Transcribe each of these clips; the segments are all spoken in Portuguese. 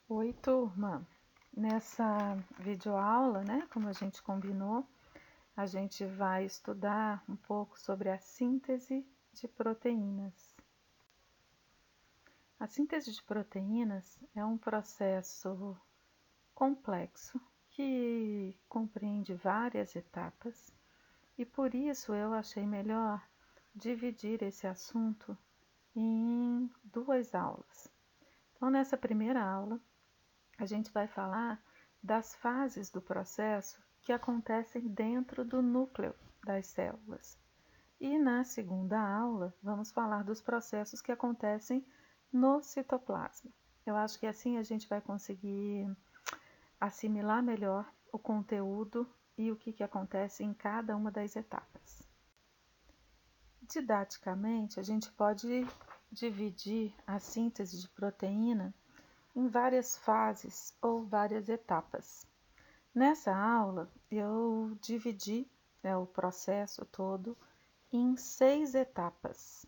Oi, turma! Nessa videoaula, né, como a gente combinou, a gente vai estudar um pouco sobre a síntese de proteínas. A síntese de proteínas é um processo complexo que compreende várias etapas e por isso eu achei melhor dividir esse assunto em duas aulas. Então, nessa primeira aula, a gente vai falar das fases do processo que acontecem dentro do núcleo das células. E na segunda aula, vamos falar dos processos que acontecem no citoplasma. Eu acho que assim a gente vai conseguir assimilar melhor o conteúdo e o que acontece em cada uma das etapas. Didaticamente, a gente pode dividir a síntese de proteína em várias fases ou várias etapas. Nessa aula, eu dividi o processo todo em 6 etapas.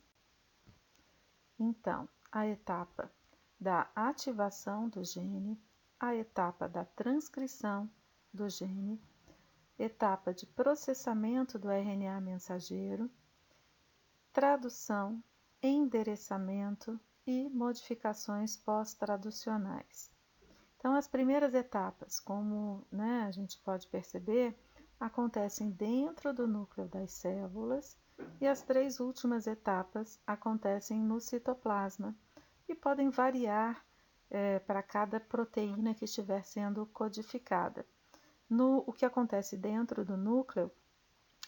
Então, a etapa da ativação do gene, a etapa da transcrição do gene, etapa de processamento do RNA mensageiro, tradução, endereçamento e modificações pós-traducionais. Então, as primeiras etapas, como a gente pode perceber, acontecem dentro do núcleo das células e as 3 últimas etapas acontecem no citoplasma e podem variar para cada proteína que estiver sendo codificada. O que acontece dentro do núcleo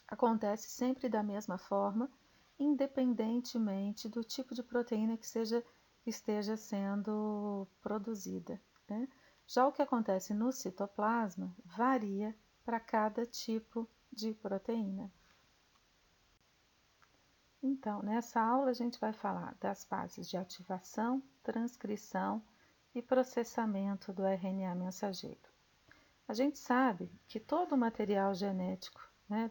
acontece sempre da mesma forma, independentemente do tipo de proteína que esteja sendo produzida, né? Já o que acontece no citoplasma varia para cada tipo de proteína. Então, nessa aula a gente vai falar das fases de ativação, transcrição e processamento do RNA mensageiro. A gente sabe que todo o material genético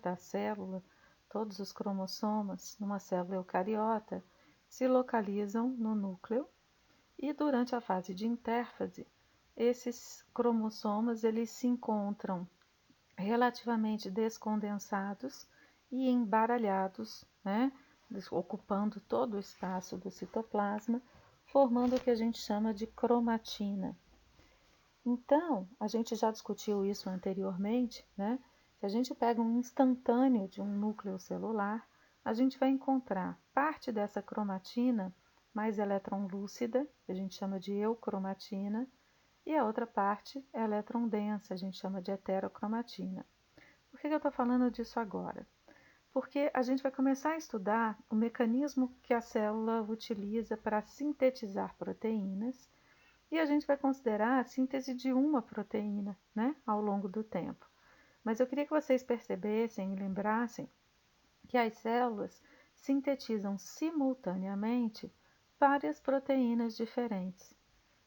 da célula, todos os cromossomas numa célula eucariota se localizam no núcleo e durante a fase de intérfase, esses cromossomas eles se encontram relativamente descondensados e embaralhados, ocupando todo o espaço do citoplasma, formando o que a gente chama de cromatina. Então, a gente já discutiu isso anteriormente, Se a gente pega um instantâneo de um núcleo celular, a gente vai encontrar parte dessa cromatina mais elétron lúcida, que a gente chama de eucromatina, e a outra parte é elétron densa, a gente chama de heterocromatina. Por que eu estou falando disso agora? Porque a gente vai começar a estudar o mecanismo que a célula utiliza para sintetizar proteínas e a gente vai considerar a síntese de uma proteína, ao longo do tempo. Mas eu queria que vocês percebessem e lembrassem que as células sintetizam simultaneamente várias proteínas diferentes.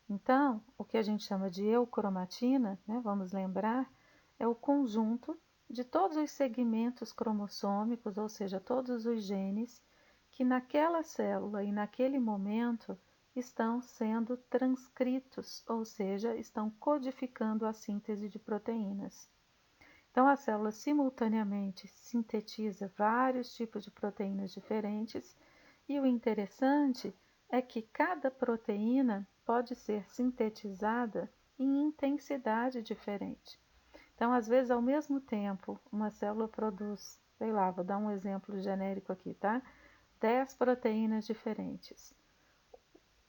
Então, o que a gente chama de eucromatina, vamos lembrar, é o conjunto de todos os segmentos cromossômicos, ou seja, todos os genes, que naquela célula e naquele momento estão sendo transcritos, ou seja, estão codificando a síntese de proteínas. Então, a célula simultaneamente sintetiza vários tipos de proteínas diferentes e o interessante é que cada proteína pode ser sintetizada em intensidade diferente. Então, às vezes, ao mesmo tempo, uma célula produz, sei lá, vou dar um exemplo genérico aqui, tá? 10 proteínas diferentes.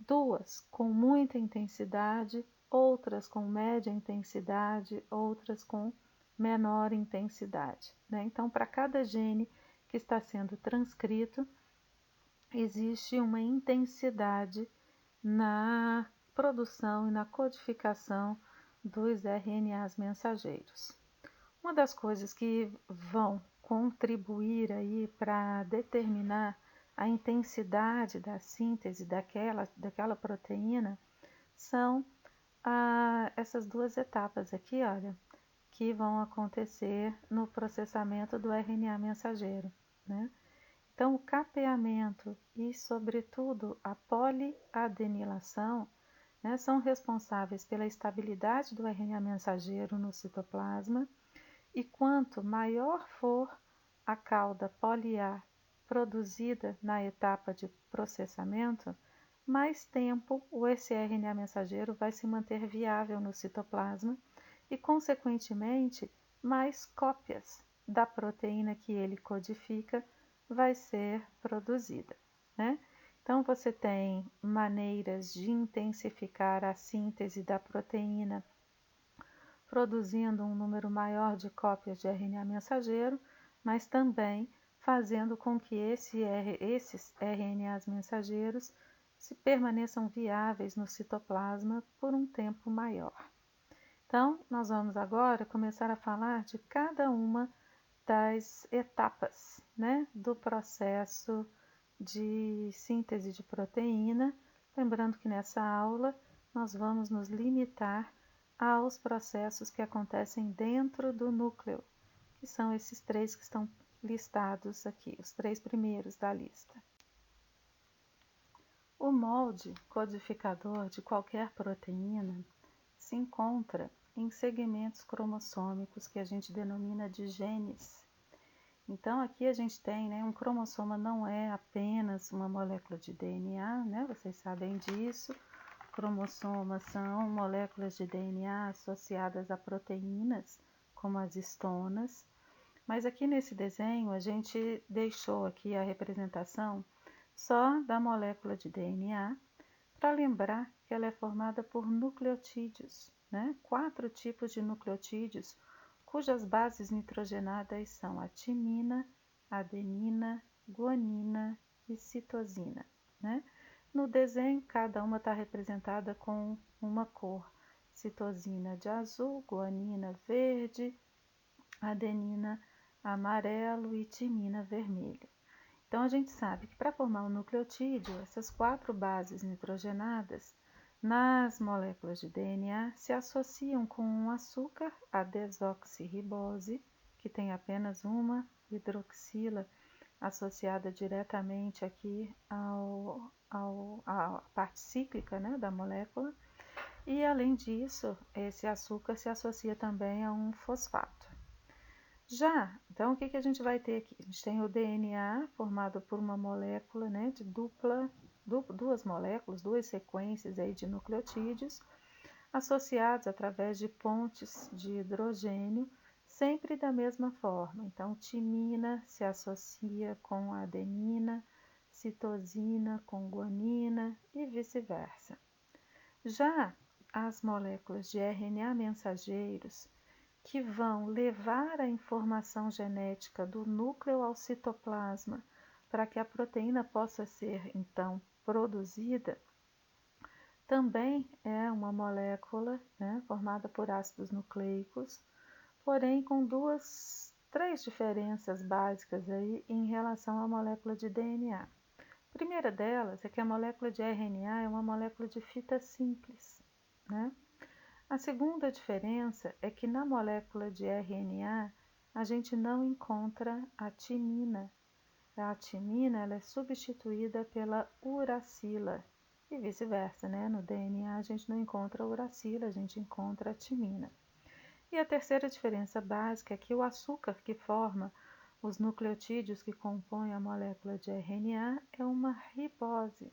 2 com muita intensidade, outras com média intensidade, outras com menor intensidade, Então, para cada gene que está sendo transcrito, existe uma intensidade na produção e na codificação dos RNAs mensageiros. Uma das coisas que vão contribuir aí para determinar a intensidade da síntese daquela proteína são essas 2 etapas aqui, olha, que vão acontecer no processamento do RNA mensageiro, Então, o capeamento e, sobretudo, a poliadenilação né, são responsáveis pela estabilidade do RNA mensageiro no citoplasma, e quanto maior for a cauda poliar produzida na etapa de processamento, mais tempo esse RNA mensageiro vai se manter viável no citoplasma e, consequentemente, mais cópias da proteína que ele codifica vai ser produzida, né? Então, você tem maneiras de intensificar a síntese da proteína, produzindo um número maior de cópias de RNA mensageiro, mas também fazendo com que esses RNAs mensageiros se permaneçam viáveis no citoplasma por um tempo maior. Então, nós vamos agora começar a falar de cada uma das etapas, né, do processo de síntese de proteína. Lembrando que nessa aula nós vamos nos limitar aos processos que acontecem dentro do núcleo, que são esses três que estão listados aqui, os três primeiros da lista. O molde codificador de qualquer proteína se encontra em segmentos cromossômicos que a gente denomina de genes. Então, aqui a gente tem, né, um cromossoma não é apenas uma molécula de DNA, né, vocês sabem disso. Cromossomas são moléculas de DNA associadas a proteínas, como as histonas. Mas aqui nesse desenho a gente deixou aqui a representação só da molécula de DNA, para lembrar que ela é formada por nucleotídeos, né? 4 tipos de nucleotídeos, cujas bases nitrogenadas são a timina, adenina, guanina e citosina, né? No desenho, cada uma está representada com uma cor: citosina de azul, guanina verde, adenina amarelo e timina vermelho. Então, a gente sabe que para formar um nucleotídeo, essas 4 bases nitrogenadas nas moléculas de DNA se associam com um açúcar, a desoxirribose, que tem apenas uma hidroxila associada diretamente aqui à parte cíclica, né, da molécula. E, além disso, esse açúcar se associa também a um fosfato. Então, o que a gente vai ter aqui? A gente tem o DNA formado por uma molécula, né, de duas moléculas, duas sequências aí de nucleotídeos, associados através de pontes de hidrogênio, sempre da mesma forma. Então, timina se associa com adenina, citosina com guanina e vice-versa. Já as moléculas de RNA mensageiros, que vão levar a informação genética do núcleo ao citoplasma para que a proteína possa ser, então, produzida, também é uma molécula, né, formada por ácidos nucleicos, porém com três diferenças básicas aí em relação à molécula de DNA. A primeira delas é que a molécula de RNA é uma molécula de fita simples, né? A segunda diferença é que na molécula de RNA a gente não encontra a timina. A timina ela é substituída pela uracila e vice-versa, né? No DNA a gente não encontra a uracila, a gente encontra a timina. E a terceira diferença básica é que o açúcar que forma os nucleotídeos que compõem a molécula de RNA é uma ribose,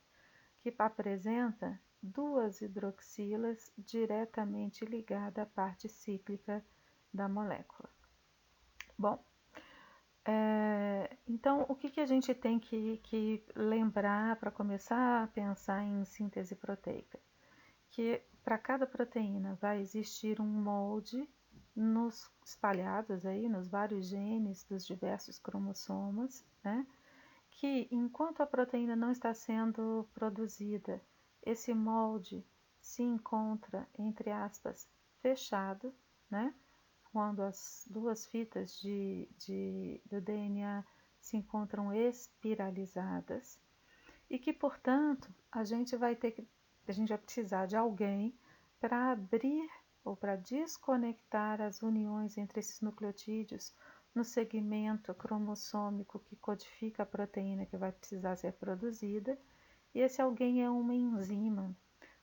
que apresenta 2 hidroxilas diretamente ligadas à parte cíclica da molécula. Bom, então o que a gente tem que lembrar para começar a pensar em síntese proteica? Que para cada proteína vai existir um molde espalhados aí nos vários genes dos diversos cromossomas, né? Que enquanto a proteína não está sendo produzida, esse molde se encontra, entre aspas, fechado, né? Quando as 2 fitas do DNA se encontram espiralizadas, e que, portanto, a gente vai precisar de alguém para abrir ou para desconectar as uniões entre esses nucleotídeos no segmento cromossômico que codifica a proteína que vai precisar ser produzida, e esse alguém é uma enzima.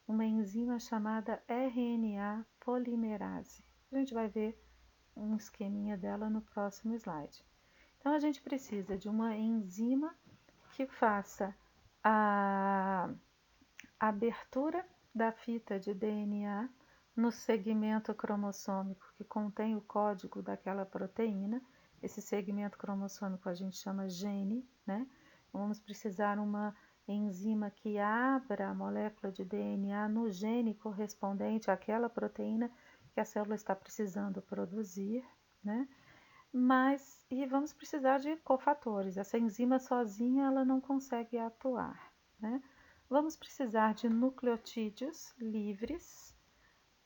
uma enzima chamada RNA polimerase. A gente vai ver um esqueminha dela no próximo slide. Então, a gente precisa de uma enzima que faça a abertura da fita de DNA no segmento cromossômico que contém o código daquela proteína. Esse segmento cromossômico a gente chama gene, né? Vamos precisar uma enzima que abra a molécula de DNA no gene correspondente àquela proteína que a célula está precisando produzir, né? E vamos precisar de cofatores. Essa enzima sozinha ela não consegue atuar, né? Vamos precisar de nucleotídeos livres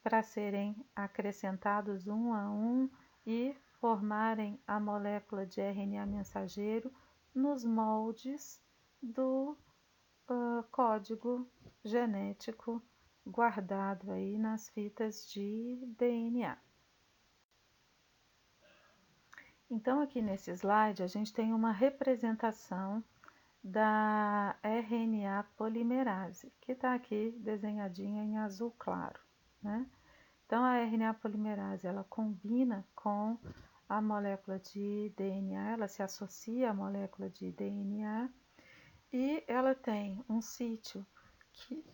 para serem acrescentados um a um e formarem a molécula de RNA mensageiro nos moldes do código genético guardado aí nas fitas de DNA. Então, aqui nesse slide, a gente tem uma representação da RNA polimerase, que está aqui desenhadinha em azul claro, né? Então, a RNA polimerase, ela combina com a molécula de DNA, ela se associa à molécula de DNA e ela tem um sítio que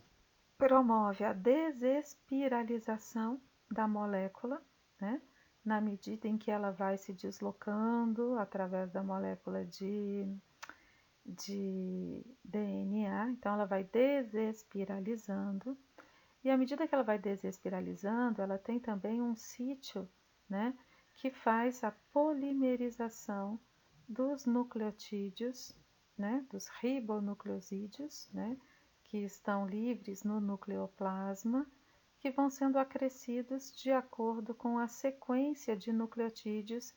promove a desespiralização da molécula, né? Na medida em que ela vai se deslocando através da molécula de DNA, então ela vai desespiralizando, e à medida que ela vai desespiralizando, ela tem também um sítio, né, que faz a polimerização dos nucleotídeos, né, dos ribonucleosídeos, né, que estão livres no nucleoplasma, que vão sendo acrescidos de acordo com a sequência de nucleotídeos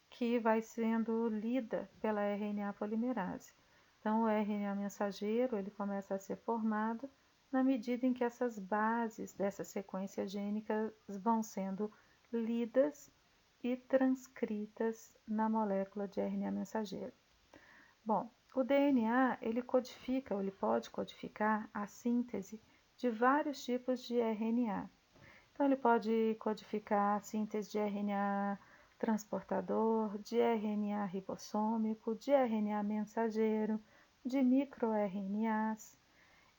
que vai sendo lida pela RNA polimerase. Então, o RNA mensageiro ele começa a ser formado na medida em que essas bases dessa sequência gênica vão sendo lidas e transcritas na molécula de RNA mensageiro. Bom, o DNA ele codifica, ou ele pode codificar a síntese de vários tipos de RNA. Então, ele pode codificar a síntese de RNA transportador, de RNA ribossômico, de RNA mensageiro, de microRNAs.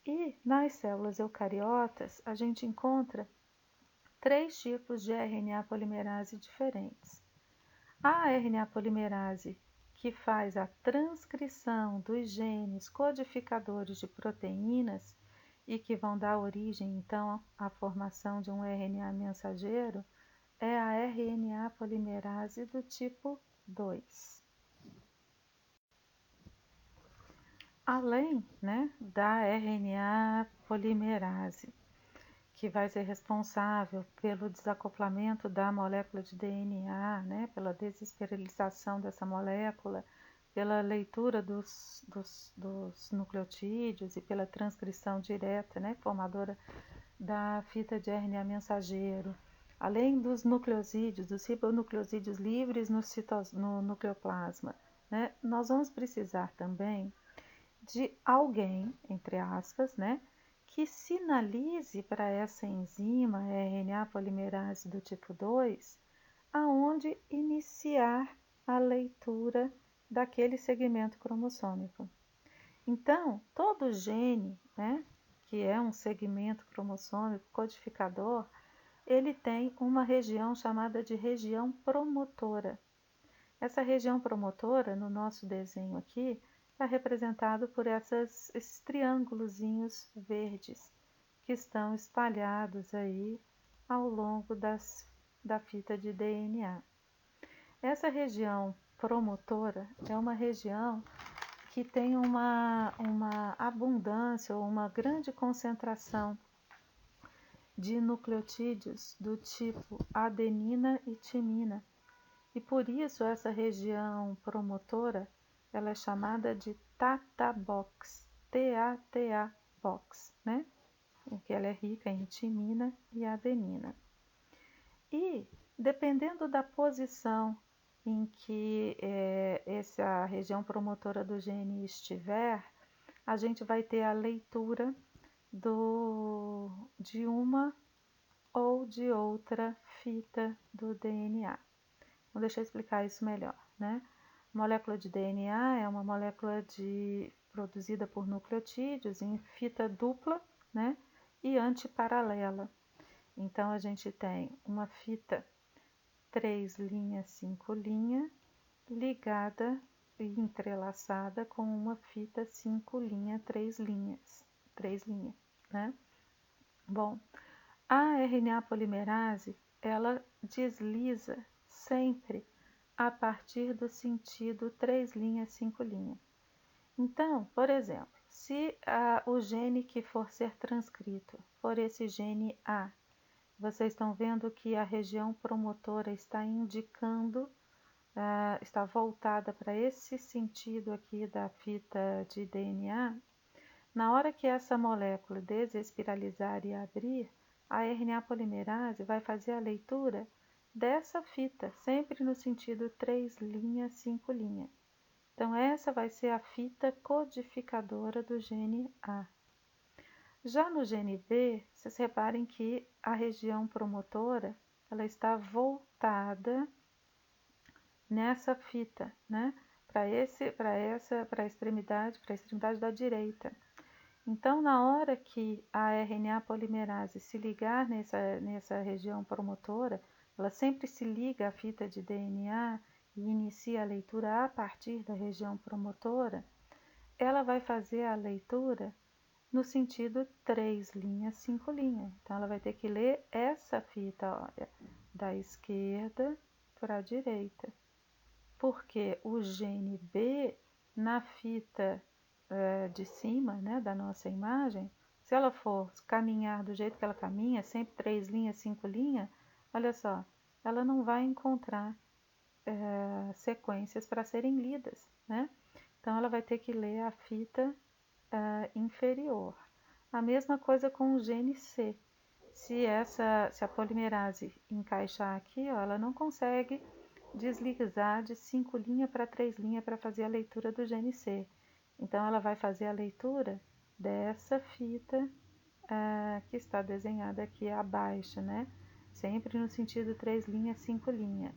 E nas células eucariotas, a gente encontra 3 tipos de RNA polimerase diferentes. A RNA polimerase, que faz a transcrição dos genes codificadores de proteínas e que vão dar origem, então, à formação de um RNA mensageiro, é a RNA polimerase do tipo 2. Além, né, da RNA polimerase, que vai ser responsável pelo desacoplamento da molécula de DNA, né, pela desespiralização dessa molécula, pela leitura dos nucleotídeos e pela transcrição direta, né, formadora da fita de RNA mensageiro, além dos nucleosídeos, dos ribonucleosídeos livres no nucleoplasma, né, nós vamos precisar também de alguém, entre aspas, né, que sinalize para essa enzima RNA polimerase do tipo 2 aonde iniciar a leitura daquele segmento cromossômico. Então, todo gene, né, que é um segmento cromossômico codificador, ele tem uma região chamada de região promotora. Essa região promotora, no nosso desenho aqui, está representado por esses triângulozinhos verdes que estão espalhados aí ao longo da fita de DNA. Essa região promotora é uma região que tem uma abundância ou uma grande concentração de nucleotídeos do tipo adenina e timina. E por isso essa região promotora ela é chamada de Tata Box, TATA Box, né? Porque ela é rica em timina e adenina. E dependendo da posição em que essa região promotora do gene estiver, a gente vai ter a leitura de uma ou de outra fita do DNA. Então, deixa eu explicar isso melhor, né? A molécula de DNA é uma molécula produzida por nucleotídeos em fita dupla, né? E antiparalela. Então, a gente tem uma fita 3 linhas, 5 linhas, ligada e entrelaçada com uma fita 5 linhas, 3 linhas, né? Bom, a RNA polimerase, ela desliza sempre a partir do sentido 3 linhas, 5 linhas. Então, por exemplo, se o gene que for ser transcrito for esse gene A, vocês estão vendo que a região promotora está indicando, está voltada para esse sentido aqui da fita de DNA. Na hora que essa molécula desespiralizar e abrir, a RNA polimerase vai fazer a leitura dessa fita, sempre no sentido 3 linhas, 5 linhas. Então, essa vai ser a fita codificadora do gene A. Já no gene B, vocês reparem que a região promotora ela está voltada nessa fita, né? Para a extremidade da direita. Então, na hora que a RNA polimerase se ligar nessa região promotora, ela sempre se liga à fita de DNA e inicia a leitura a partir da região promotora, ela vai fazer a leitura no sentido 3 linhas, 5 linhas. Então, ela vai ter que ler essa fita, olha, da esquerda para a direita. Porque o gene B, na fita de cima, né, da nossa imagem, se ela for caminhar do jeito que ela caminha, sempre 3 linhas, 5 linhas, olha só, ela não vai encontrar sequências para serem lidas, né? Então, ela vai ter que ler a fita inferior. A mesma coisa com o gene C. Se a polimerase encaixar aqui, ó, ela não consegue deslizar de 5 linhas para 3 linhas para fazer a leitura do gene C. Então, ela vai fazer a leitura dessa fita que está desenhada aqui abaixo, né? Sempre no sentido 3 linhas, 5 linhas.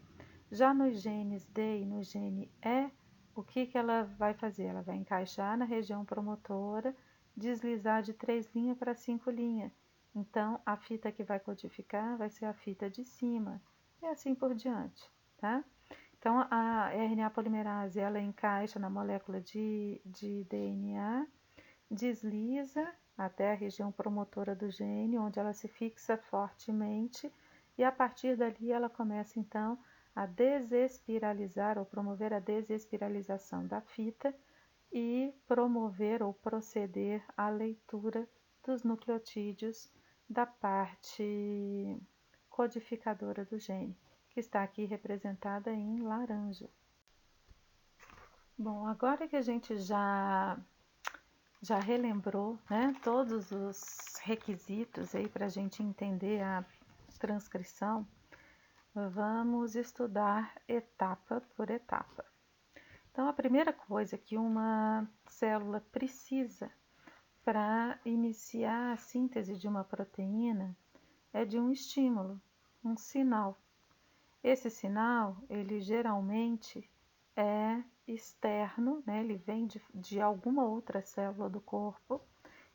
Já nos genes D e no gene E, o que ela vai fazer? Ela vai encaixar na região promotora, deslizar de 3 linhas para 5 linhas. Então, a fita que vai codificar vai ser a fita de cima. E assim por diante, tá? Então, a RNA polimerase, ela encaixa na molécula de DNA, desliza até a região promotora do gene, onde ela se fixa fortemente, e a partir dali ela começa, então, a desespiralizar ou promover a desespiralização da fita e promover ou proceder à leitura dos nucleotídeos da parte codificadora do gene, que está aqui representada em laranja. Bom, agora que a gente já relembrou, né, todos os requisitos aí para a gente entender a transcrição, vamos estudar etapa por etapa. Então, a primeira coisa que uma célula precisa para iniciar a síntese de uma proteína é de um estímulo, um sinal. Esse sinal, ele geralmente é externo, né? Ele vem de alguma outra célula do corpo.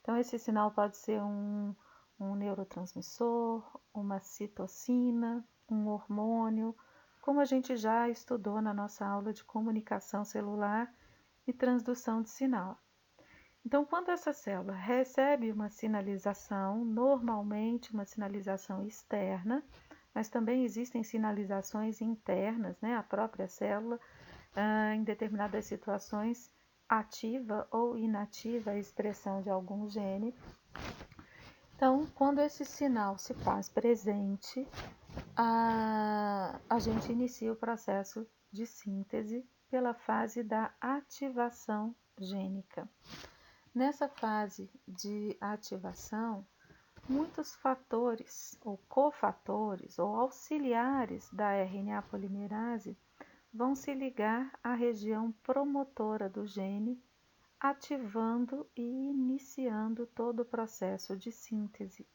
Então, esse sinal pode ser um neurotransmissor, uma citocina, um hormônio, como a gente já estudou na nossa aula de comunicação celular e transdução de sinal. Então, quando essa célula recebe uma sinalização, normalmente uma sinalização externa, mas também existem sinalizações internas, né? A própria célula, em determinadas situações, ativa ou inativa a expressão de algum gene. Então, quando esse sinal se faz presente, a gente inicia o processo de síntese pela fase da ativação gênica. Nessa fase de ativação, muitos fatores ou cofatores ou auxiliares da RNA polimerase vão se ligar à região promotora do gene ativando e iniciando todo o processo de síntese,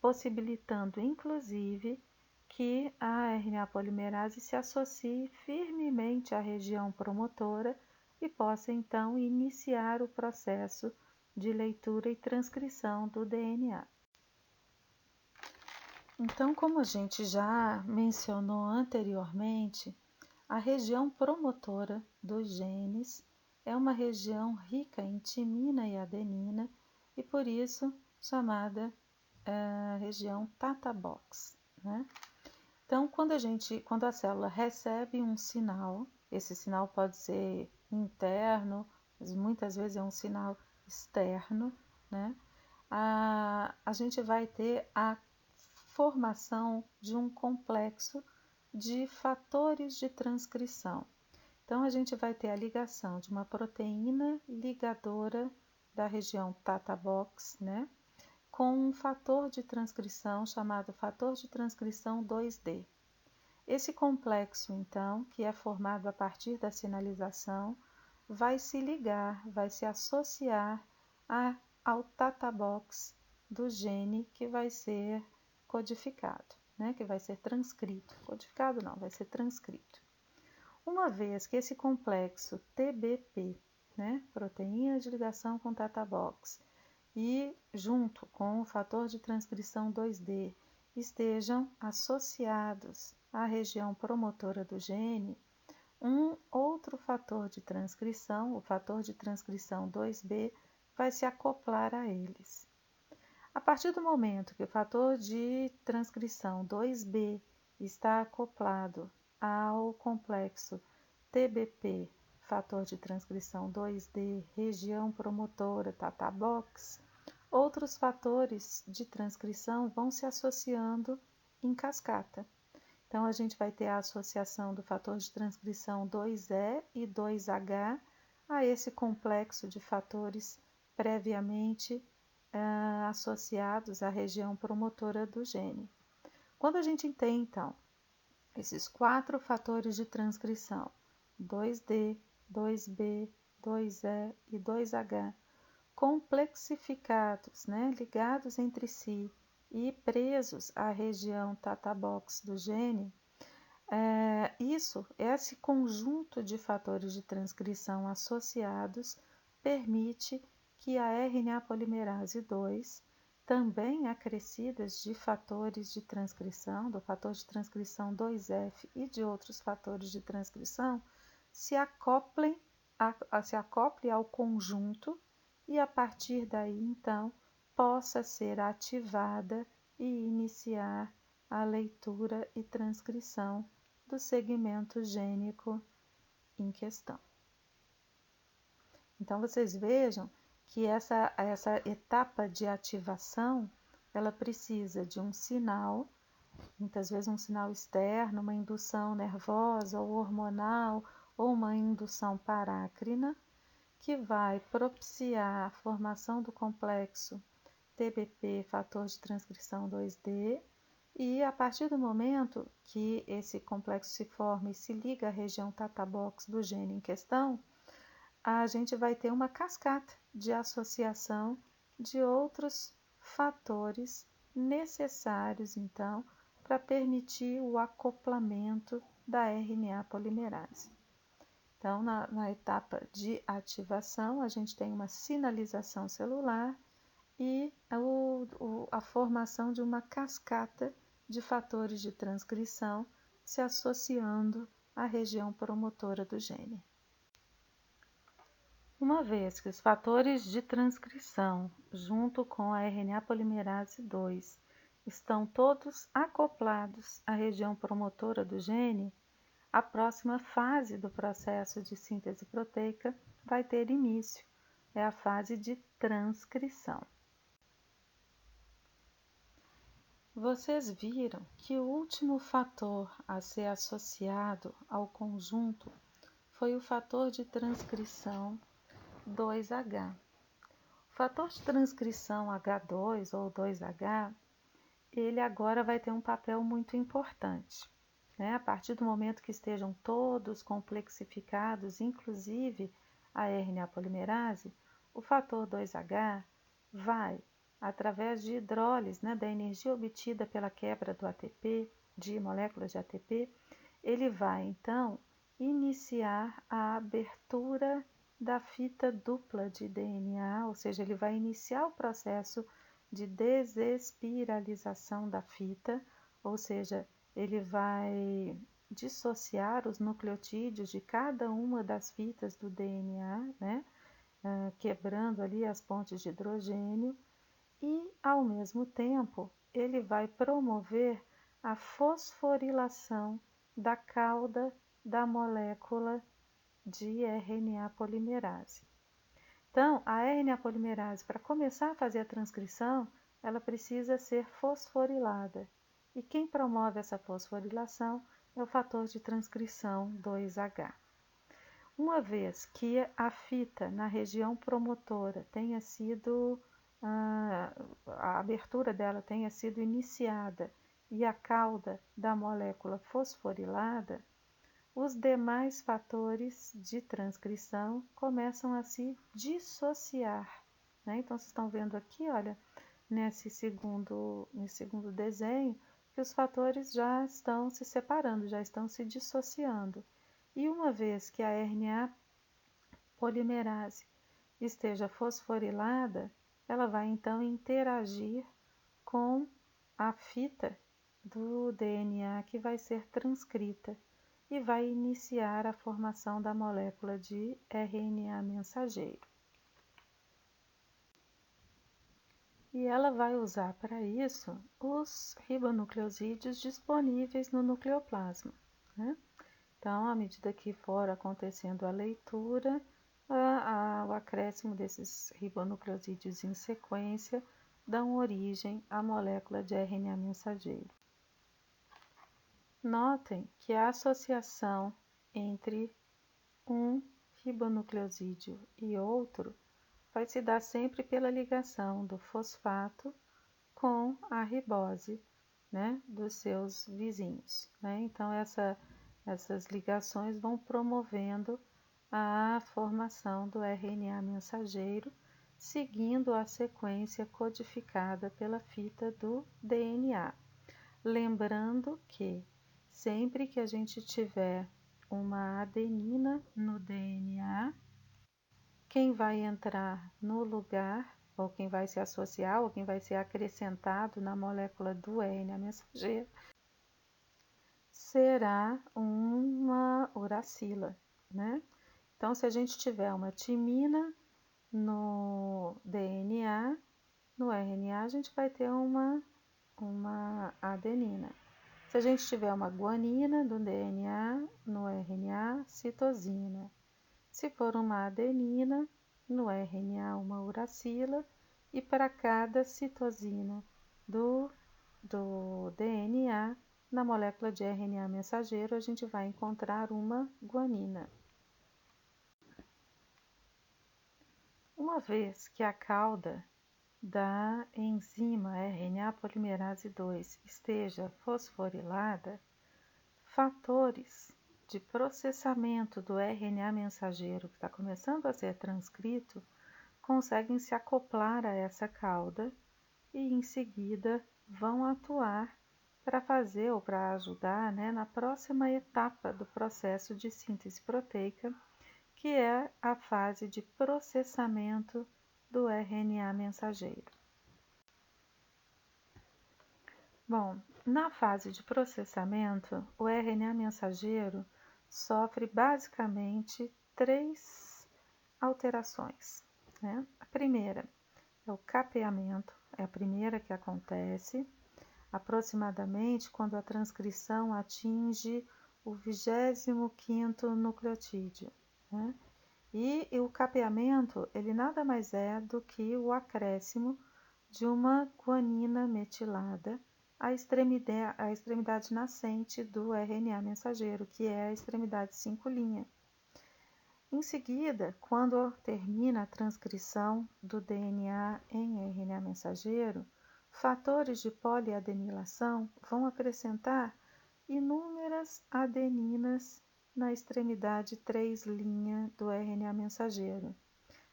possibilitando inclusive que a RNA polimerase se associe firmemente à região promotora e possa então iniciar o processo de leitura e transcrição do DNA. Então, como a gente já mencionou anteriormente, a região promotora dos genes é uma região rica em timina e adenina e por isso chamada região Tata Box, né? Então, quando a célula recebe um sinal, esse sinal pode ser interno, mas muitas vezes é um sinal externo, né? A gente vai ter a formação de um complexo de fatores de transcrição. Então, a gente vai ter a ligação de uma proteína ligadora da região Tata Box, né? Com um fator de transcrição chamado fator de transcrição 2D. Esse complexo, então, que é formado a partir da sinalização, vai se ligar, vai se associar ao Tata Box do gene que vai ser codificado, né? Que vai ser transcrito. Codificado não, vai ser transcrito. Uma vez que esse complexo TBP, né? Proteína de ligação com Tata Box, e junto com o fator de transcrição 2D estejam associados à região promotora do gene, um outro fator de transcrição, o fator de transcrição 2B, vai se acoplar a eles. A partir do momento que o fator de transcrição 2B está acoplado ao complexo TBP, fator de transcrição 2D, região promotora, Tata Box, outros fatores de transcrição vão se associando em cascata. Então, a gente vai ter a associação do fator de transcrição 2E e 2H a esse complexo de fatores previamente associados à região promotora do gene. Quando a gente tem, então, esses 4 fatores de transcrição, 2D, 2B, 2E e 2H, complexificados, né, ligados entre si e presos à região Tata Box do gene, esse conjunto de fatores de transcrição associados permite que a RNA polimerase 2, também acrescidas de fatores de transcrição, do fator de transcrição 2F e de outros fatores de transcrição, se acople ao conjunto e a partir daí, então, possa ser ativada e iniciar a leitura e transcrição do segmento gênico em questão. Então, vocês vejam que essa etapa de ativação, ela precisa de um sinal, muitas vezes um sinal externo, uma indução nervosa ou hormonal, ou uma indução parácrina, que vai propiciar a formação do complexo TBP, fator de transcrição 2D, e a partir do momento que esse complexo se forma e se liga à região Tata Box do gene em questão, a gente vai ter uma cascata de associação de outros fatores necessários, então, para permitir o acoplamento da RNA polimerase. Então, na etapa de ativação, a gente tem uma sinalização celular e a formação de uma cascata de fatores de transcrição se associando à região promotora do gene. Uma vez que os fatores de transcrição, junto com a RNA polimerase 2, estão todos acoplados à região promotora do gene, a próxima fase do processo de síntese proteica vai ter início, é a fase de transcrição. Vocês viram que o último fator a ser associado ao conjunto foi o fator de transcrição 2H. O fator de transcrição H2 ou 2H, ele agora vai ter um papel muito importante, né? A partir do momento que estejam todos complexificados, inclusive a RNA polimerase, o fator 2H vai, através de hidrólise, né, da energia obtida pela quebra do ATP, de moléculas de ATP, ele vai então iniciar a abertura da fita dupla de DNA, ou seja, ele vai iniciar o processo de desespiralização da fita, ou seja, ele vai dissociar os nucleotídeos de cada uma das fitas do DNA, né? Quebrando ali as pontes de hidrogênio e, ao mesmo tempo, ele vai promover a fosforilação da cauda da molécula de RNA polimerase. Então, a RNA polimerase, para começar a fazer a transcrição, ela precisa ser fosforilada. E quem promove essa fosforilação é o fator de transcrição 2H. Uma vez que a fita na região promotora tenha sido, a abertura dela tenha sido iniciada e a cauda da molécula fosforilada, os demais fatores de transcrição começam a se dissociar, né? Então, vocês estão vendo aqui, olha, nesse segundo desenho, que os fatores já estão se separando, já estão se dissociando. E uma vez que a RNA polimerase esteja fosforilada, ela vai então interagir com a fita do DNA que vai ser transcrita e vai iniciar a formação da molécula de RNA mensageiro. E ela vai usar para isso os ribonucleosídeos disponíveis no nucleoplasma, né? Então, à medida que for acontecendo a leitura, o acréscimo desses ribonucleosídeos em sequência dão origem à molécula de RNA mensageiro. Notem que a associação entre um ribonucleosídeo e outro vai se dar sempre pela ligação do fosfato com a ribose, né, dos seus vizinhos, né? Então, essas ligações vão promovendo a formação do RNA mensageiro, seguindo a sequência codificada pela fita do DNA. Lembrando que sempre que a gente tiver uma adenina no DNA, quem vai entrar no lugar, ou quem vai se associar, ou quem vai ser acrescentado na molécula do RNA mensageiro, será uma uracila, né? Então, se a gente tiver uma timina no DNA, no RNA, a gente vai ter uma adenina. Se a gente tiver uma guanina do DNA, no RNA, citosina. Se for uma adenina, no RNA, uma uracila, e para cada citosina do DNA, na molécula de RNA mensageiro, a gente vai encontrar uma guanina. Uma vez que a cauda da enzima RNA polimerase 2 esteja fosforilada, fatores de processamento do RNA mensageiro que está começando a ser transcrito conseguem se acoplar a essa cauda e em seguida vão atuar para fazer ou para ajudar, né, na próxima etapa do processo de síntese proteica, que é a fase de processamento do RNA mensageiro. Bom, na fase de processamento, o RNA mensageiro sofre basicamente 3 alterações, né? A primeira é o capeamento, é a primeira que acontece, aproximadamente quando a transcrição atinge o 25º nucleotídeo, né? E o capeamento, ele nada mais é do que o acréscimo de uma guanina metilada à extremidade nascente do RNA mensageiro, que é a extremidade 5' Em seguida, quando termina a transcrição do DNA em RNA mensageiro, fatores de poliadenilação vão acrescentar inúmeras adeninas na extremidade 3' do RNA mensageiro.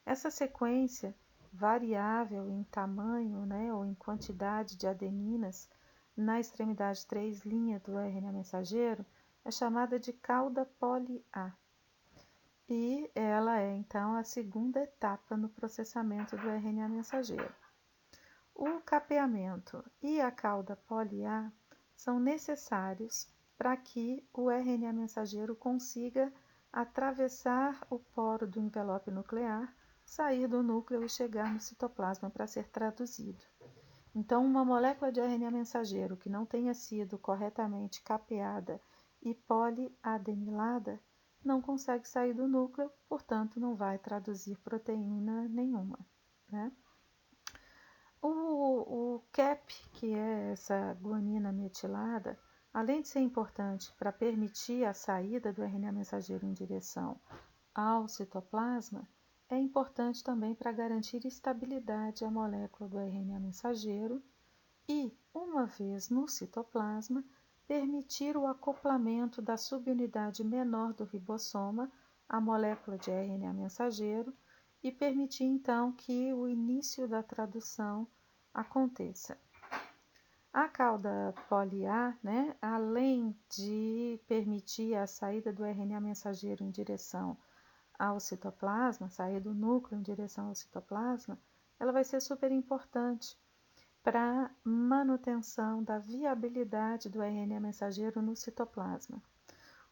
Essa sequência variável em tamanho, né, ou em quantidade de adeninas na extremidade 3' do RNA mensageiro é chamada de cauda poli-A. E ela é, então, a segunda etapa no processamento do RNA mensageiro. O capeamento e a cauda poli-A são necessários para que o RNA mensageiro consiga atravessar o poro do envelope nuclear, sair do núcleo e chegar no citoplasma para ser traduzido. Então, uma molécula de RNA mensageiro que não tenha sido corretamente capeada e poliadenilada não consegue sair do núcleo, portanto, não vai traduzir proteína nenhuma, né? O CAP, que é essa guanina metilada, além de ser importante para permitir a saída do RNA mensageiro em direção ao citoplasma, é importante também para garantir estabilidade à molécula do RNA mensageiro e, uma vez no citoplasma, permitir o acoplamento da subunidade menor do ribossoma à molécula de RNA mensageiro e permitir então que o início da tradução aconteça. A cauda poli-A, né, além de permitir a saída do RNA mensageiro em direção ao citoplasma, sair do núcleo em direção ao citoplasma, ela vai ser super importante para manutenção da viabilidade do RNA mensageiro no citoplasma.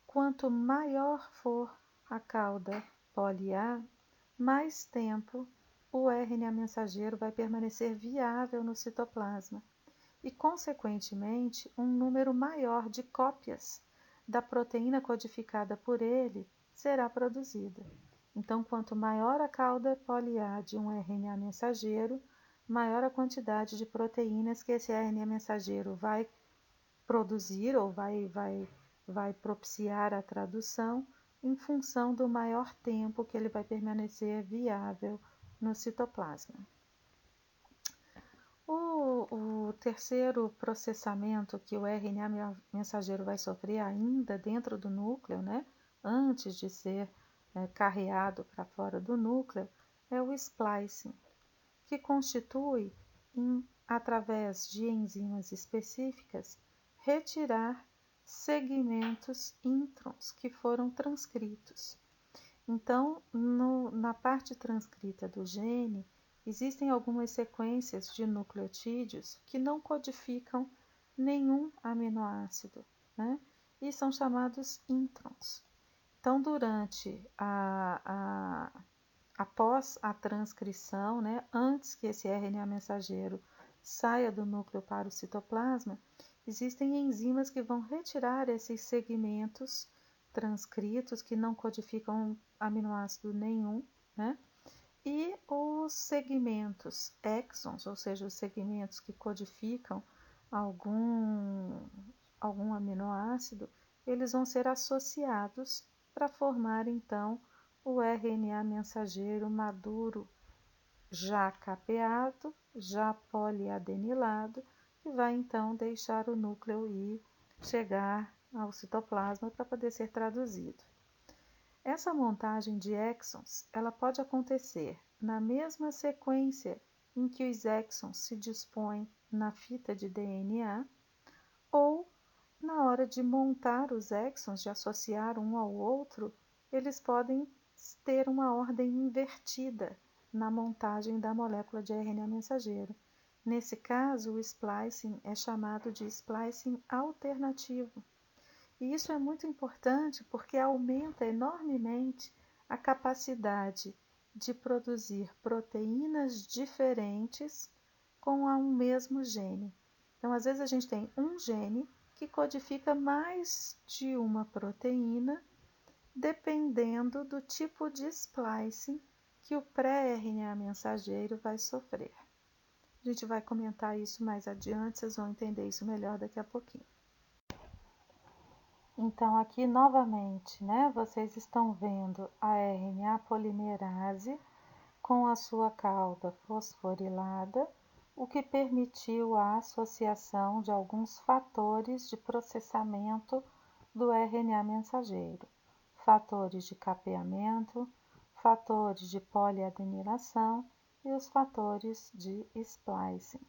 Quanto maior for a cauda poli-A, mais tempo o RNA mensageiro vai permanecer viável no citoplasma e, consequentemente, um número maior de cópias da proteína codificada por ele será produzida. Então, quanto maior a cauda poli-A de um RNA mensageiro, maior a quantidade de proteínas que esse RNA mensageiro vai produzir ou vai propiciar a tradução em função do maior tempo que ele vai permanecer viável no citoplasma. O terceiro processamento que o RNA mensageiro vai sofrer ainda dentro do núcleo, né, antes de ser carreado para fora do núcleo, é o splicing, que constitui, através de enzimas específicas, retirar segmentos introns que foram transcritos. Então, na parte transcrita do gene, existem algumas sequências de nucleotídeos que não codificam nenhum aminoácido, né? E são chamados introns. Então, após a transcrição, né, antes que esse RNA mensageiro saia do núcleo para o citoplasma, existem enzimas que vão retirar esses segmentos transcritos que não codificam aminoácido nenhum, né? E os segmentos exons, ou seja, os segmentos que codificam algum aminoácido, eles vão ser associados para formar então o RNA mensageiro maduro, já capeado, já poliadenilado, que vai então deixar o núcleo e chegar ao citoplasma para poder ser traduzido. Essa montagem de exons, ela pode acontecer na mesma sequência em que os exons se dispõem na fita de DNA ou na hora de montar os exons, de associar um ao outro, eles podem ter uma ordem invertida na montagem da molécula de RNA mensageiro. Nesse caso, o splicing é chamado de splicing alternativo. E isso é muito importante porque aumenta enormemente a capacidade de produzir proteínas diferentes com um mesmo gene. Então, às vezes a gente tem um gene que codifica mais de uma proteína, dependendo do tipo de splicing que o pré-RNA mensageiro vai sofrer. A gente vai comentar isso mais adiante, vocês vão entender isso melhor daqui a pouquinho. Então, aqui novamente, né, vocês estão vendo a RNA polimerase com a sua cauda fosforilada, o que permitiu a associação de alguns fatores de processamento do RNA mensageiro. fatores de capeamento, fatores de poliadenilação e os fatores de splicing.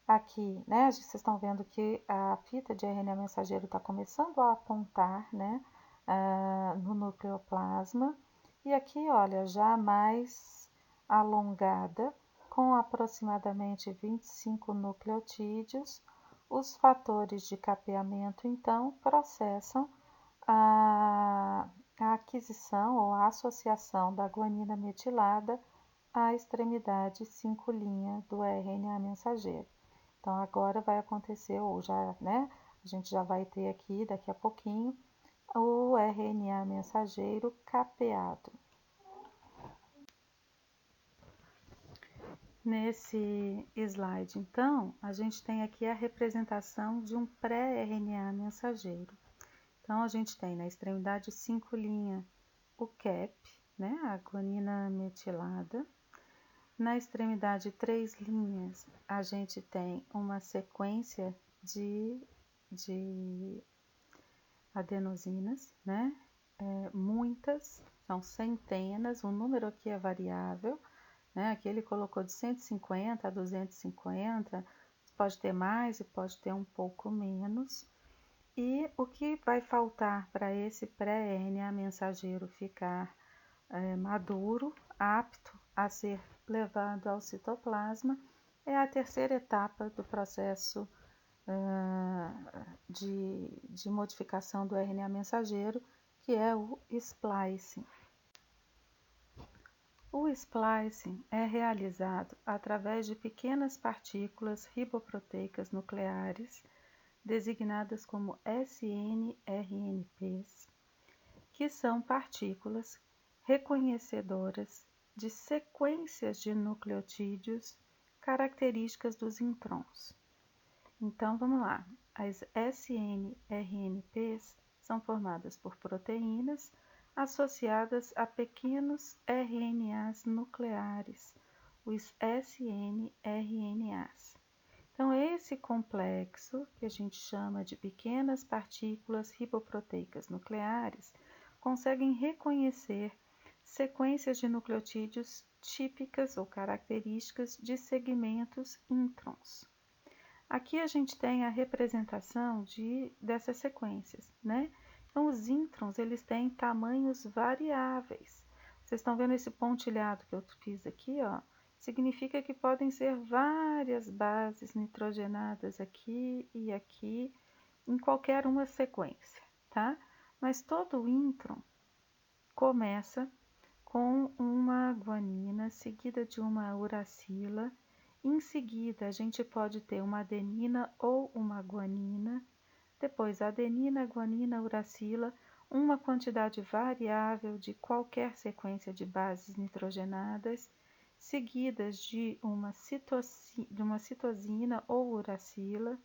Aqui, né, vocês estão vendo que a fita de RNA mensageiro está começando a apontar, né, no nucleoplasma. E aqui, olha, já mais alongada, com aproximadamente 25 nucleotídeos, os fatores de capeamento, então, processam a aquisição ou a associação da guanina metilada à extremidade 5' do RNA mensageiro. Então, agora vai acontecer, ou já, né, a gente já vai ter aqui, daqui a pouquinho, o RNA mensageiro capeado. Nesse slide, então, a gente tem aqui a representação de um pré-RNA mensageiro. Então, a gente tem na extremidade 5' o CAP, né, a guanina metilada. Na extremidade 3', a gente tem uma sequência de adenosinas, né? Muitas, são centenas, o número aqui é variável, né? Aqui ele colocou de 150 a 250, pode ter mais e pode ter um pouco menos. E o que vai faltar para esse pré-RNA mensageiro ficar maduro, apto a ser levado ao citoplasma, é a terceira etapa do processo de modificação do RNA mensageiro, que é o splicing. O splicing é realizado através de pequenas partículas riboproteicas nucleares, designadas como snRNPs, que são partículas reconhecedoras de sequências de nucleotídeos características dos introns. Então, vamos lá. As snRNPs são formadas por proteínas associadas a pequenos RNAs nucleares, os snRNAs. Então, esse complexo, que a gente chama de pequenas partículas riboproteicas nucleares, conseguem reconhecer sequências de nucleotídeos típicas ou características de segmentos introns. Aqui a gente tem a representação dessas sequências, né? Então, os introns, eles têm tamanhos variáveis. Vocês estão vendo esse pontilhado que eu fiz aqui, ó? Significa que podem ser várias bases nitrogenadas aqui e aqui, em qualquer uma sequência, tá? Mas todo intron começa com uma guanina seguida de uma uracila. Em seguida, a gente pode ter uma adenina ou uma guanina. Depois, adenina, guanina, uracila, uma quantidade variável de qualquer sequência de bases nitrogenadas, seguidas de uma citosina ou uracila,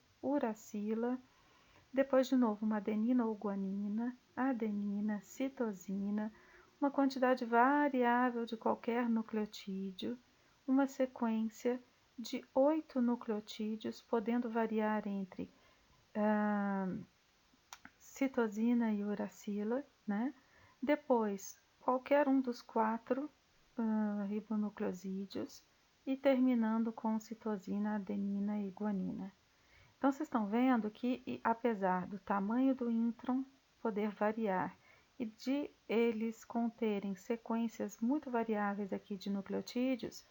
depois de novo uma adenina ou guanina, adenina, citosina, uma quantidade variável de qualquer nucleotídeo, uma sequência de 8 nucleotídeos, podendo variar entre citosina e uracila, né? Depois, qualquer um dos 4 ribonucleosídeos e terminando com citosina, adenina e guanina. Então, vocês estão vendo que, apesar do tamanho do intron poder variar e de eles conterem sequências muito variáveis aqui de nucleotídeos,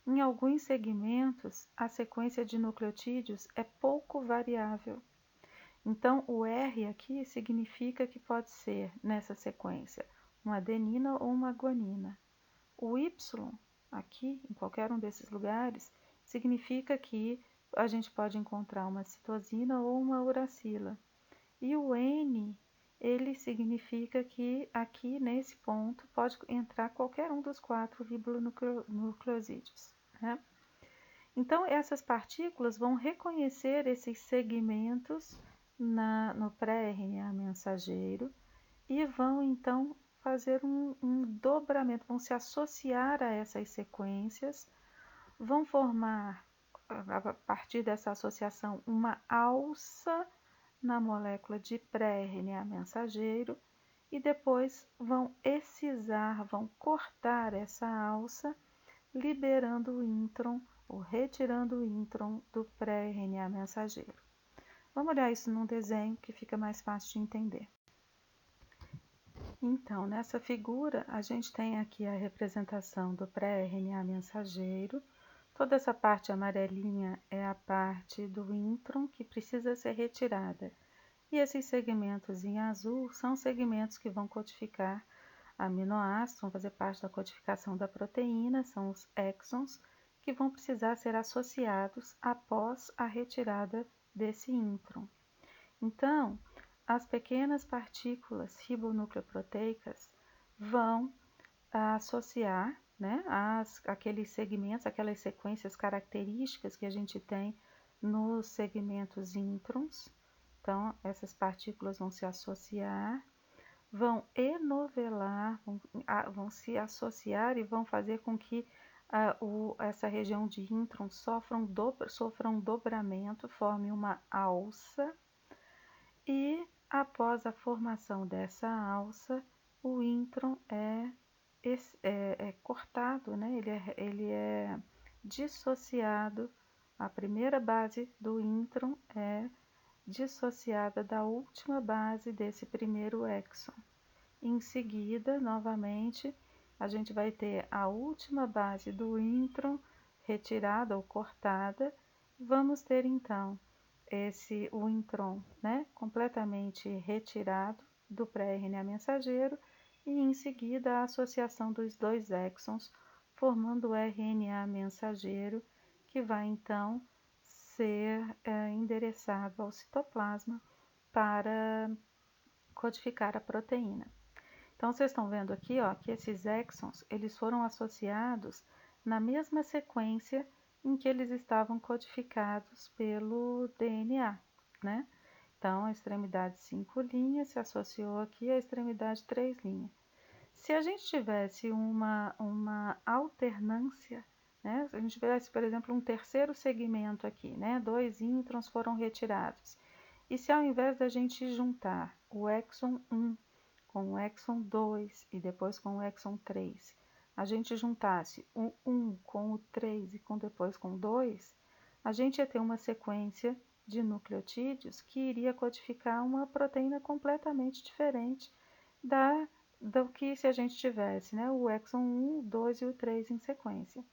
em alguns segmentos a sequência de nucleotídeos é pouco variável. Então, o R aqui significa que pode ser, nessa sequência, uma adenina ou uma guanina. O Y, aqui, em qualquer um desses lugares, significa que a gente pode encontrar uma citosina ou uma uracila. E o N, ele significa que aqui, nesse ponto, pode entrar qualquer um dos 4 ribonucleosídeos, né? Então, essas partículas vão reconhecer esses segmentos no pré-RNA mensageiro e vão, então, fazer um dobramento, vão se associar a essas sequências, vão formar, a partir dessa associação, uma alça na molécula de pré-RNA mensageiro e depois vão excisar, vão cortar essa alça, liberando o intron ou retirando o intron do pré-RNA mensageiro. Vamos olhar isso num desenho que fica mais fácil de entender. Então, nessa figura, a gente tem aqui a representação do pré-RNA mensageiro. Toda essa parte amarelinha é a parte do intron que precisa ser retirada. E esses segmentos em azul são segmentos que vão codificar aminoácidos, vão fazer parte da codificação da proteína, são os exons, que vão precisar ser associados após a retirada desse intron. Então, as pequenas partículas ribonucleoproteicas vão associar, né, aqueles segmentos, aquelas sequências características que a gente tem nos segmentos introns. Então, essas partículas vão se associar, vão enovelar, vão se associar e vão fazer com que essa região de intron sofra um dobramento, forme uma alça, e após a formação dessa alça, o intron é cortado, né? Ele é dissociado, a primeira base do intron é dissociada da última base desse primeiro exon. Em seguida, novamente, a gente vai ter a última base do intron retirada ou cortada. Vamos ter então o intron, né, completamente retirado do pré-RNA mensageiro e em seguida a associação dos dois exons, formando o RNA mensageiro, que vai então ser endereçado ao citoplasma para codificar a proteína. Então, vocês estão vendo aqui, ó, que esses exons, eles foram associados na mesma sequência em que eles estavam codificados pelo DNA, né? Então, a extremidade 5' se associou aqui à extremidade 3'. Se a gente tivesse uma alternância, né? Se a gente tivesse, por exemplo, um terceiro segmento aqui, né? 2 introns foram retirados. E se ao invés da gente juntar o exon 1 com o exon 2 e depois com o exon 3, a gente juntasse o 1 com o 3 e depois com o 2, a gente ia ter uma sequência de nucleotídeos que iria codificar uma proteína completamente diferente do que se a gente tivesse, né, o exon 1, o 2 e o 3 em sequência.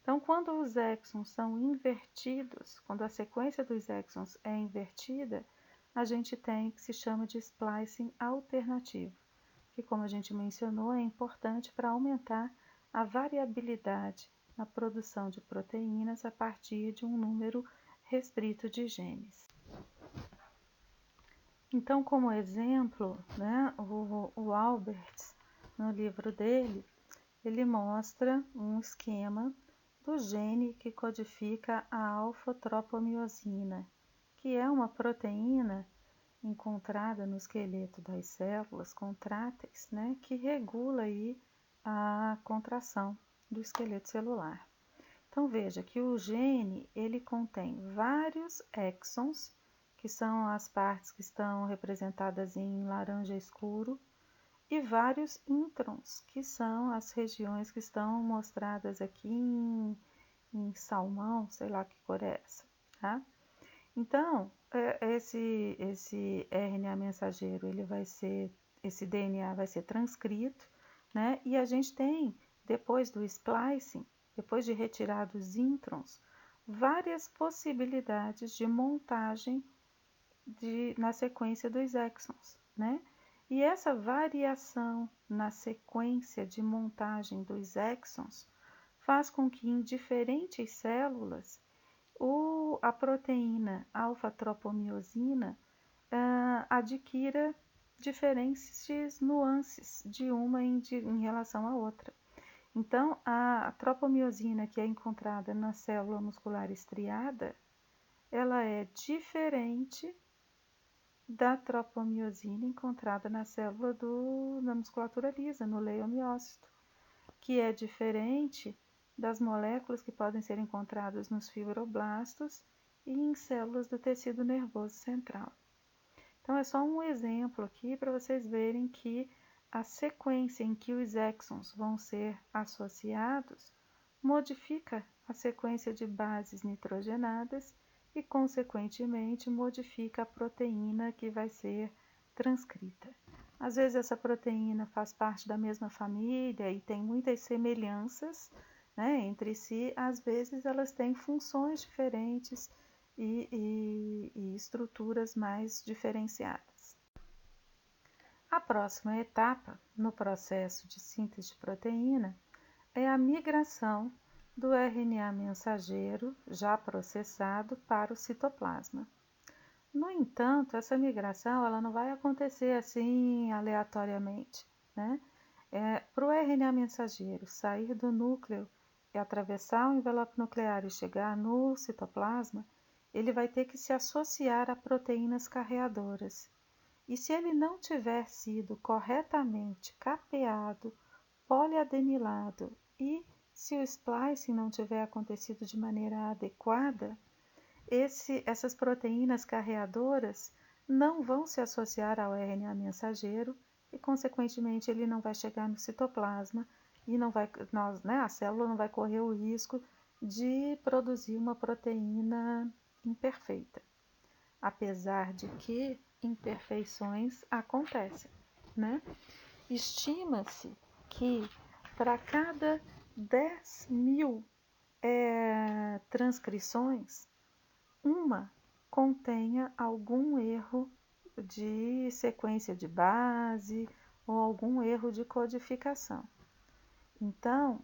Então, quando os exons são invertidos, quando a sequência dos exons é invertida, a gente tem o que se chama de splicing alternativo, que, como a gente mencionou, é importante para aumentar a variabilidade na produção de proteínas a partir de um número restrito de genes. Então, como exemplo, né, o Albert, no livro dele, ele mostra um esquema do gene que codifica a alfa-tropomiosina, que é uma proteína encontrada no esqueleto das células contráteis, né, que regula aí a contração do esqueleto celular. Então veja que o gene ele contém vários exons, que são as partes que estão representadas em laranja escuro, e vários introns, que são as regiões que estão mostradas aqui em salmão, sei lá que cor é essa, tá? Então, esse RNA mensageiro, esse DNA vai ser transcrito, né? E a gente tem, depois do splicing, depois de retirar os introns, várias possibilidades de montagem na sequência dos exons, né? E essa variação na sequência de montagem dos exons faz com que em diferentes células a proteína alfa-tropomiosina adquira diferentes nuances de uma em relação à outra. Então, a tropomiosina que é encontrada na célula muscular estriada, ela é diferente da tropomiosina encontrada na célula da musculatura lisa, no leiomiócito, que é diferente das moléculas que podem ser encontradas nos fibroblastos e em células do tecido nervoso central. Então, é só um exemplo aqui para vocês verem que a sequência em que os exons vão ser associados modifica a sequência de bases nitrogenadas e, consequentemente, modifica a proteína que vai ser transcrita. Às vezes essa proteína faz parte da mesma família e tem muitas semelhanças, né, entre si, às vezes elas têm funções diferentes e estruturas mais diferenciadas. A próxima etapa no processo de síntese de proteína é a migração do RNA mensageiro já processado para o citoplasma. No entanto, essa migração ela não vai acontecer assim aleatoriamente, né? Para o RNA mensageiro sair do núcleo e atravessar o envelope nuclear e chegar no citoplasma, ele vai ter que se associar a proteínas carreadoras. E se ele não tiver sido corretamente capeado, poliadenilado e se o splicing não tiver acontecido de maneira adequada, essas proteínas carreadoras não vão se associar ao RNA mensageiro e, consequentemente, ele não vai chegar no citoplasma e a célula não vai correr o risco de produzir uma proteína imperfeita. Apesar de que imperfeições acontecem, né? Estima-se que para cada 10.000 transcrições, uma contenha algum erro de sequência de base ou algum erro de codificação. Então,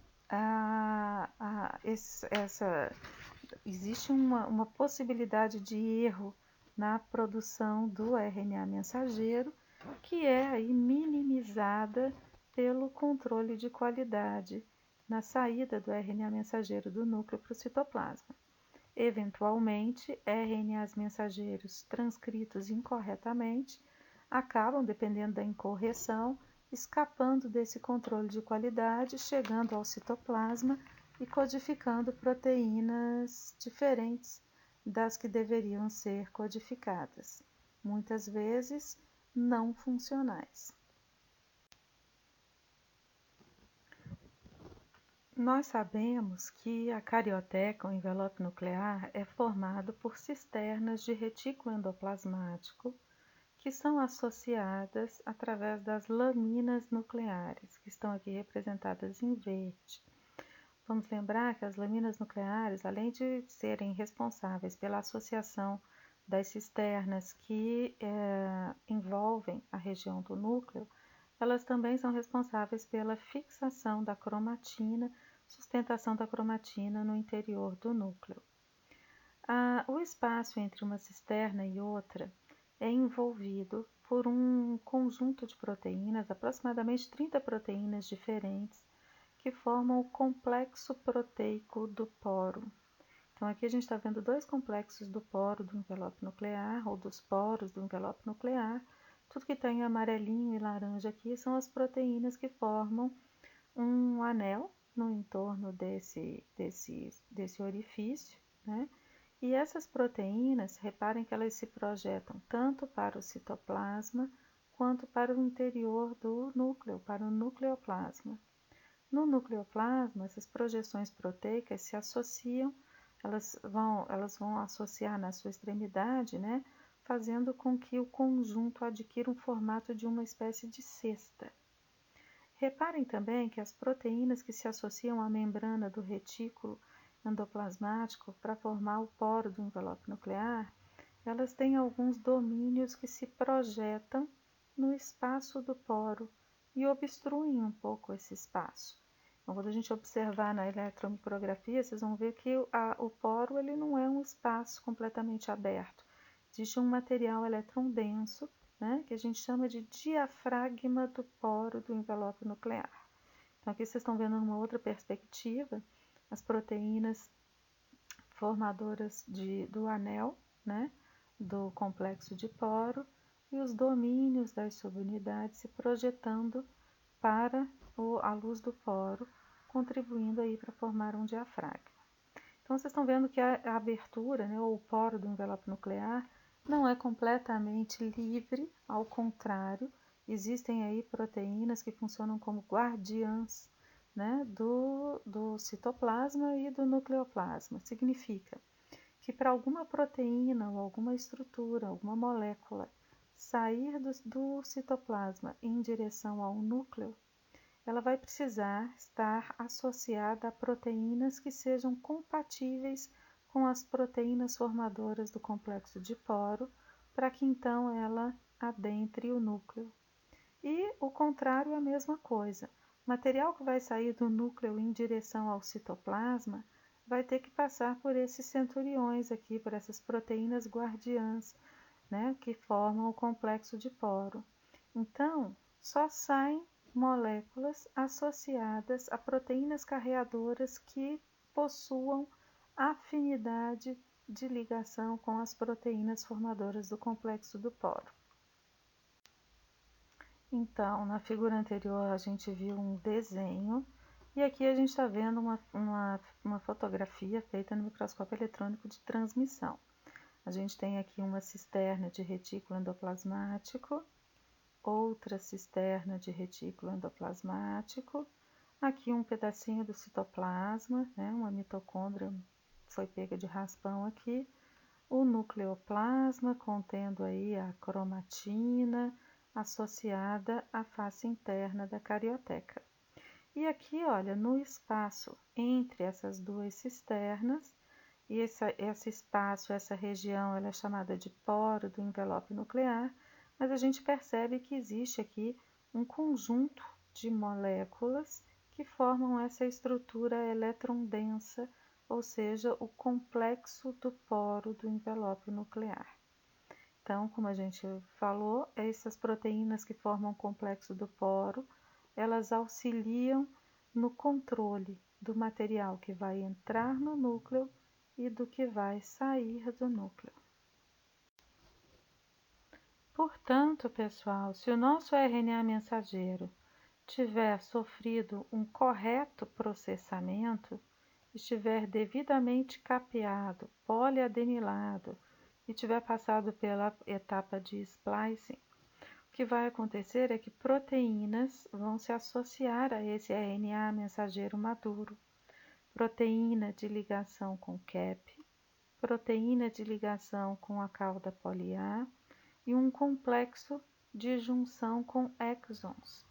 existe uma possibilidade de erro na produção do RNA mensageiro, que é aí minimizada pelo controle de qualidade na saída do RNA mensageiro do núcleo para o citoplasma. Eventualmente, RNAs mensageiros transcritos incorretamente acabam, dependendo da incorreção, escapando desse controle de qualidade, chegando ao citoplasma e codificando proteínas diferentes das que deveriam ser codificadas, muitas vezes não funcionais. Nós sabemos que a carioteca, o envelope nuclear, é formado por cisternas de retículo endoplasmático que são associadas através das laminas nucleares, que estão aqui representadas em verde. Vamos lembrar que as laminas nucleares, além de serem responsáveis pela associação das cisternas que envolvem a região do núcleo, elas também são responsáveis pela fixação da cromatina, sustentação da cromatina no interior do núcleo. O espaço entre uma cisterna e outra é envolvido por um conjunto de proteínas, aproximadamente 30 proteínas diferentes, que formam o complexo proteico do poro. Então, aqui a gente está vendo dois complexos do poro do envelope nuclear, ou dos poros do envelope nuclear. Tudo que está em amarelinho e laranja aqui são as proteínas que formam um anel no entorno desse orifício, né? E essas proteínas, reparem que elas se projetam tanto para o citoplasma quanto para o interior do núcleo, para o nucleoplasma. No nucleoplasma, essas projeções proteicas se associam, elas vão associar na sua extremidade, né, fazendo com que o conjunto adquira um formato de uma espécie de cesta. Reparem também que as proteínas que se associam à membrana do retículo endoplasmático para formar o poro do envelope nuclear, elas têm alguns domínios que se projetam no espaço do poro e obstruem um pouco esse espaço. Então, quando a gente observar na eletromicrografia, vocês vão ver que o poro ele não é um espaço completamente aberto. Existe um material elétron denso, né, que a gente chama de diafragma do poro do envelope nuclear. Então, aqui vocês estão vendo numa outra perspectiva as proteínas formadoras do anel, né, do complexo de poro, e os domínios das subunidades se projetando para a luz do poro, contribuindo aí para formar um diafragma. Então, vocês estão vendo que a abertura, né, ou o poro do envelope nuclear, não é completamente livre, ao contrário, existem aí proteínas que funcionam como guardiãs, né, do citoplasma e do nucleoplasma. Significa que para alguma proteína ou alguma estrutura, alguma molécula sair do citoplasma em direção ao núcleo, ela vai precisar estar associada a proteínas que sejam compatíveis com as proteínas formadoras do complexo diporo, para que então ela adentre o núcleo. E o contrário é a mesma coisa. O material que vai sair do núcleo em direção ao citoplasma vai ter que passar por esses centuriões aqui, por essas proteínas guardiãs, né, que formam o complexo diporo. Então, só saem moléculas associadas a proteínas carreadoras que possuam afinidade de ligação com as proteínas formadoras do complexo do poro. Então, na figura anterior a gente viu um desenho e aqui a gente está vendo uma fotografia feita no microscópio eletrônico de transmissão. A gente tem aqui uma cisterna de retículo endoplasmático, outra cisterna de retículo endoplasmático, aqui um pedacinho do citoplasma, né, uma mitocôndria foi pega de raspão aqui, o nucleoplasma contendo aí a cromatina associada à face interna da carioteca. E aqui, olha, no espaço entre essas duas cisternas, e esse espaço, essa região, ela é chamada de poro do envelope nuclear, mas a gente percebe que existe aqui um conjunto de moléculas que formam essa estrutura elétron-densa, ou seja, o complexo do poro do envelope nuclear. Então, como a gente falou, essas proteínas que formam o complexo do poro, elas auxiliam no controle do material que vai entrar no núcleo e do que vai sair do núcleo. Portanto, pessoal, se o nosso RNA mensageiro tiver sofrido um correto processamento, estiver devidamente capeado, poliadenilado e tiver passado pela etapa de splicing, o que vai acontecer é que proteínas vão se associar a esse RNA mensageiro maduro. Proteína de ligação com CAP, proteína de ligação com a cauda poli-A e um complexo de junção com exons.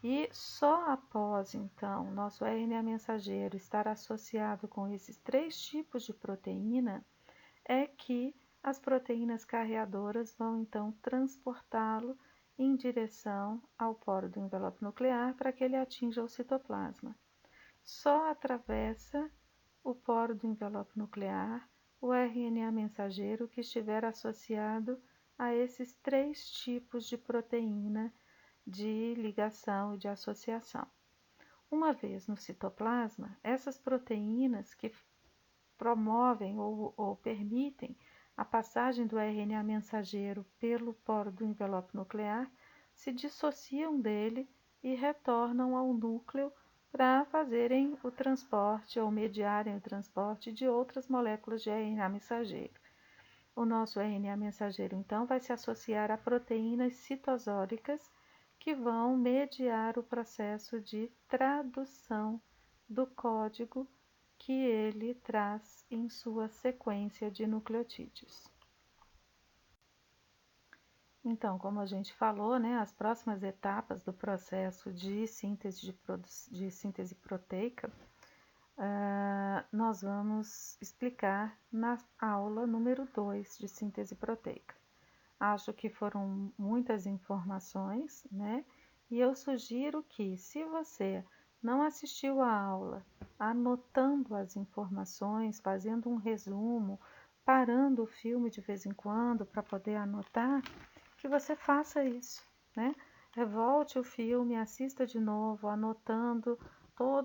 E só após, então, nosso RNA mensageiro estar associado com esses três tipos de proteína, é que as proteínas carreadoras vão, então, transportá-lo em direção ao poro do envelope nuclear para que ele atinja o citoplasma. Só atravessa o poro do envelope nuclear o RNA mensageiro que estiver associado a esses três tipos de proteína de ligação e de associação. Uma vez no citoplasma, essas proteínas que promovem ou permitem a passagem do RNA mensageiro pelo poro do envelope nuclear se dissociam dele e retornam ao núcleo para fazerem o transporte ou mediarem o transporte de outras moléculas de RNA mensageiro. O nosso RNA mensageiro, então, vai se associar a proteínas citosólicas que vão mediar o processo de tradução do código que ele traz em sua sequência de nucleotídeos. Então, como a gente falou, né, as próximas etapas do processo de síntese proteica, nós vamos explicar na aula número 2 de síntese proteica. Acho que foram muitas informações, né? E eu sugiro que, se você não assistiu a aula, anotando as informações, fazendo um resumo, parando o filme de vez em quando para poder anotar, que você faça isso, né? Volte o filme, assista de novo, anotando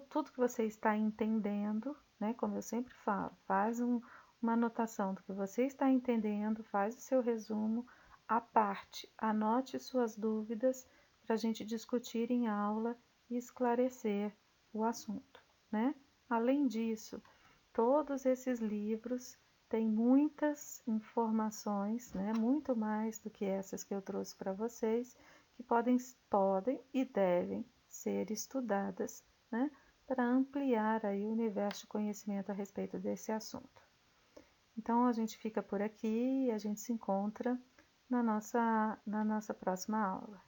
tudo que você está entendendo, né? Como eu sempre falo, faz uma anotação do que você está entendendo, faz o seu resumo à parte, anote suas dúvidas para a gente discutir em aula e esclarecer o assunto, né? Além disso, todos esses livros tem muitas informações, né, muito mais do que essas que eu trouxe para vocês, que podem e devem ser estudadas, né, para ampliar aí o universo de conhecimento a respeito desse assunto. Então a gente fica por aqui e a gente se encontra na nossa próxima aula.